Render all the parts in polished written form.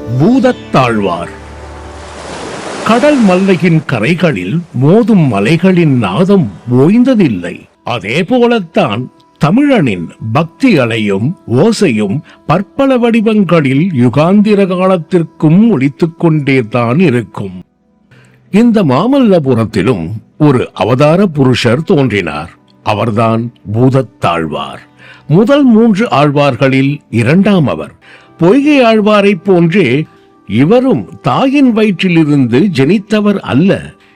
பூதத்தாழ்வார். கடல் மல்லையின் கரைகளில் மோதும் மலைகளின் நாதம் ஓய்ந்ததில்லை. அதே போலத்தான் தமிழனின் பக்தி அலையும் ஓசையும் பற்பல வடிவங்களில் யுகாந்திர காலத்திற்கும் ஒலித்துக் கொண்டேதான் இருக்கும். இந்த மாமல்லபுரத்திலும் ஒரு அவதார புருஷர் தோன்றினார். அவர்தான் பூதத்தாழ்வார். முதல் 3 ஆழ்வார்களில் 2ஆம் அவர். பொய்கை ஆழ்வாரை போன்றே இவரும் தாயின் வயிற்றிலிருந்து ஜனித்தவர் அல்ல.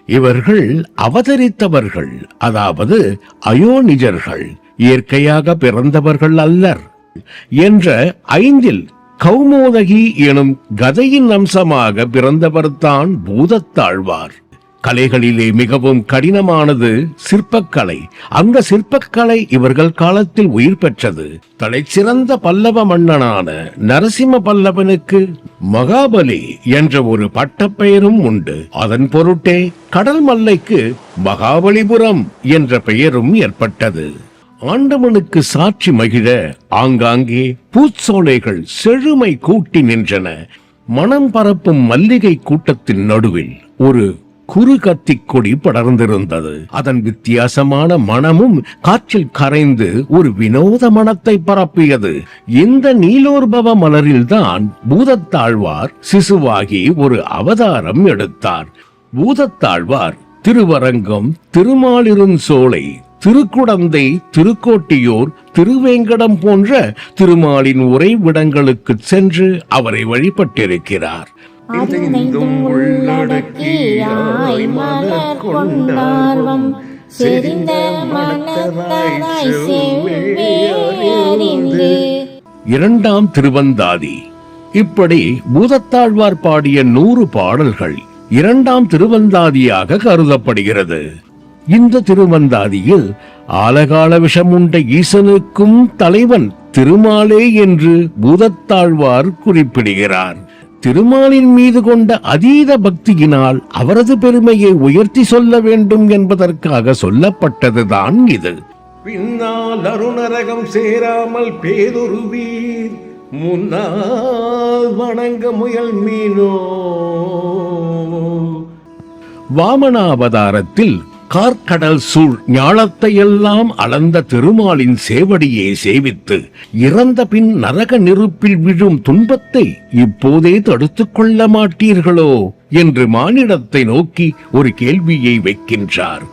இவர்கள் அவதரித்தவர்கள், அதாவது அயோனிஜர்கள், இயற்கையாக பிறந்தவர்கள் அல்லர் என்ற 5இல் கௌமோதகி எனும் கதையின் அம்சமாக பிறந்தவர்தான் பூதத்தாழ்வார். கலைகளிலே மிகவும் கடினமானது சிற்பக்கலை. அந்த சிற்பக்கலை இவர்கள் காலத்தில் உயிர் பெற்றது. தலைச்சிறந்த பல்லவ மன்னனான நரசிம்ம பல்லவனுக்கு மகாபலி என்ற ஒரு பட்டப்பெயரும் உண்டு. அதன் பொருட்டே கடல் மல்லைக்கு மகாபலிபுரம் என்ற பெயரும் ஏற்பட்டது. ஆண்டவனுக்கு சாட்சி மகிழ ஆங்காங்கே பூச்சோலைகள் செழுமை கூட்டி நின்றன. மனம் பரப்பும் மல்லிகை கூட்டத்தின் நடுவில் ஒரு குறு கத்திக் கொடி படர்ந்திருந்தது. அதன் வித்தியாசமான மனமும் காற்றில் கரைந்து ஒரு வினோத மனத்தை பரப்பியது. இந்த நீலோர்பவ மலரில்தான் பூதத்தாழ்வார் சிசுவாகி ஒரு அவதாரம் எடுத்தார். பூதத்தாழ்வார் திருவரங்கம், திருமாலிருஞ்சோலை, திருக்குடந்தை, திருக்கோட்டியூர், திருவேங்கடம் போன்ற திருமாலின் உறைவிடங்களுக்கு சென்று அவரை வழிபட்டிருக்கிறார். அறிந்தும் உள்ளடக்கியாய் மலர் கொண்டார்வம் செறிந்த மனத்தாய் செவ்வேறிந்து. 2ஆம் திருவந்தாதி. இப்படி பூதத்தாழ்வார் பாடிய 100 பாடல்கள் 2ஆம் திருவந்தாதியாக கருதப்படுகிறது. இந்த திருவந்தாதியில் ஆலகால விஷமுண்ட ஈசனுக்கும் தலைவன் திருமாலே என்று பூதத்தாழ்வார் குறிப்பிடுகிறார். திருமாலின் மீது கொண்ட அதீத பக்தியினால் அவரது பெருமையை உயர்த்தி சொல்ல வேண்டும் என்பதற்காக சொல்லப்பட்டதுதான் இது. பின்னால் அருணரகம் சேராமல் பேதுருவீர், முன்னால் வணங்க முயல் மீனோ. வாமனாவதாரத்தில் கார்கடல் சூழ் ஞாலத்தை எல்லாம் அளந்த திருமாலின் சேவடியை சேவித்து இறந்த பின் நரக நெருப்பில் விழும் துன்பத்தை இப்போதே தடுத்துக் கொள்ள மாட்டீர்களோ என்று மானிடத்தை நோக்கி ஒரு கேள்வியை வைக்கின்றார்.